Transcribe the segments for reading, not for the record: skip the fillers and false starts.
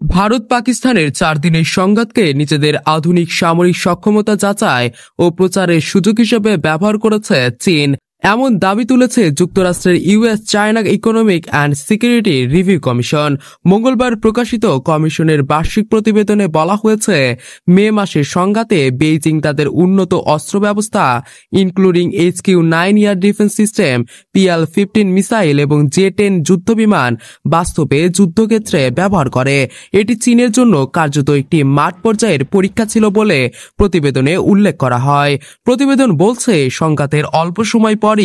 ভারত পাকিস্তানের ৪ দিনের সংঘাতকে নিজেদের আধুনিক সামরিক সক্ষমতা যাচাই ও প্রচারের সুযোগ হিসেবে ব্যবহার করেছে চীন, এমন দাবি তুলেছে যুক্তরাষ্ট্রের US China economic and security review commission. মঙ্গলবার প্রকাশিত কমিশনের বার্ষিক প্রতিবেদনে বলা হয়েছে, মে মাসের সংঘাতে বেইজিং তাদের উন্নত অস্ত্র ব্যবস্থা including HQ-9 air defence system, PL-15 missile এবং J-10 যুদ্ধবিমান বাস্তবে যুদ্ধক্ষেত্রে ব্যবহার করে। এটি চীনের জন্য কার্যত একটি মাঠ পর্যায়ের পরীক্ষা ছিল বলে প্রতিবেদনে উল্লেখ করা হয়। প্রতিবেদন বলছে, সংঘাতের অল্প সময় পরই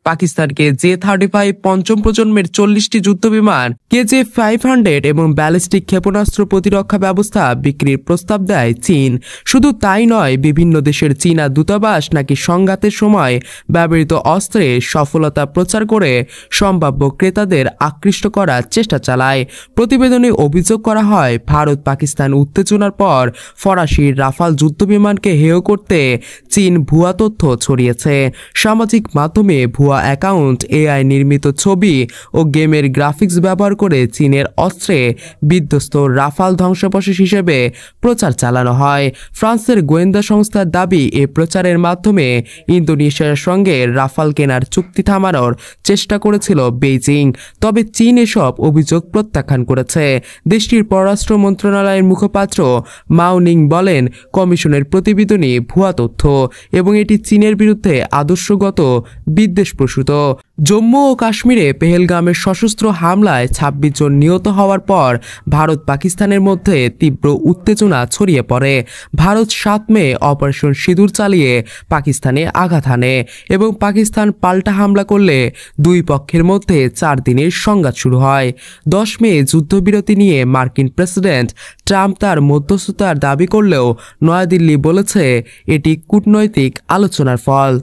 পাকিস্তানকে J-35 পঞ্চম প্রজন্মের 40টি যুদ্ধবিমান, KJ-500 এবং ব্যালিস্টিক ক্ষেপণাস্ত্র প্রতিরক্ষা ব্যবস্থা বিক্রির প্রস্তাব দেয় চীন। শুধু তাই নয়, বিভিন্ন দেশের চীনা দূতাবাস নাকি সংঘাতের সময় ব্যবহৃত অস্ত্রের সফলতা প্রচার করে সম্ভাব্য ক্রেতাদের আকৃষ্ট করার চেষ্টা চালায়। প্রতিবেদনে অভিযোগ করা হয়, ভারত পাকিস্তান উত্তেজনার পর ফরাসি রাফাল যুদ্ধবিমানকে হেয় করতে চীন ভুয়া তথ্য ছড়িয়েছে। সামাজিক মাধ্যমে ভুয়া অ্যাকাউন্ট, AI নির্মিত ছবি ও গেমের গ্রাফিক্স ব্যবহার করে চীনের অস্ত্রে বিধ্বস্ত রাফাল ধ্বংসাবশেষ হিসেবে প্রচার চালানো হয়। ফ্রান্সের গোয়েন্দা সংস্থার দাবি, এ প্রচারের মাধ্যমে ইন্দোনেশিয়ার সঙ্গে রাফাল কেনার চুক্তি থামানোর চেষ্টা করেছিল বেইজিং। তবে চীন এসব অভিযোগ প্রত্যাখ্যান করেছে। দেশটির পররাষ্ট্র মন্ত্রণালয়ের মুখপাত্র মাও নিং বলেন, কমিশনের প্রতিবেদনই ভুয়া তথ্য এবং এটি চীনের বিরুদ্ধে আদর্শগত বিদ্বেষপ্রসূত। জম্মু ও কাশ্মীরে পেহেলগামের সশস্ত্র হামলায় 26 জন নিহত হওয়ার পর ভারত পাকিস্তানের মধ্যে তীব্র উত্তেজনা ছড়িয়ে পড়ে। ভারত 7 মে অপারেশন সিঁদুর চালিয়ে পাকিস্তানে আঘাত হানে এবং পাকিস্তান পাল্টা হামলা করলে দুই পক্ষের মধ্যে 4 দিনের সংঘাত শুরু হয়। 10 মে যুদ্ধবিরতি নিয়ে মার্কিন প্রেসিডেন্ট ট্রাম্প তার মধ্যস্থতার দাবি করলেও নয়াদিল্লি বলেছে এটি কূটনৈতিক আলোচনার ফল।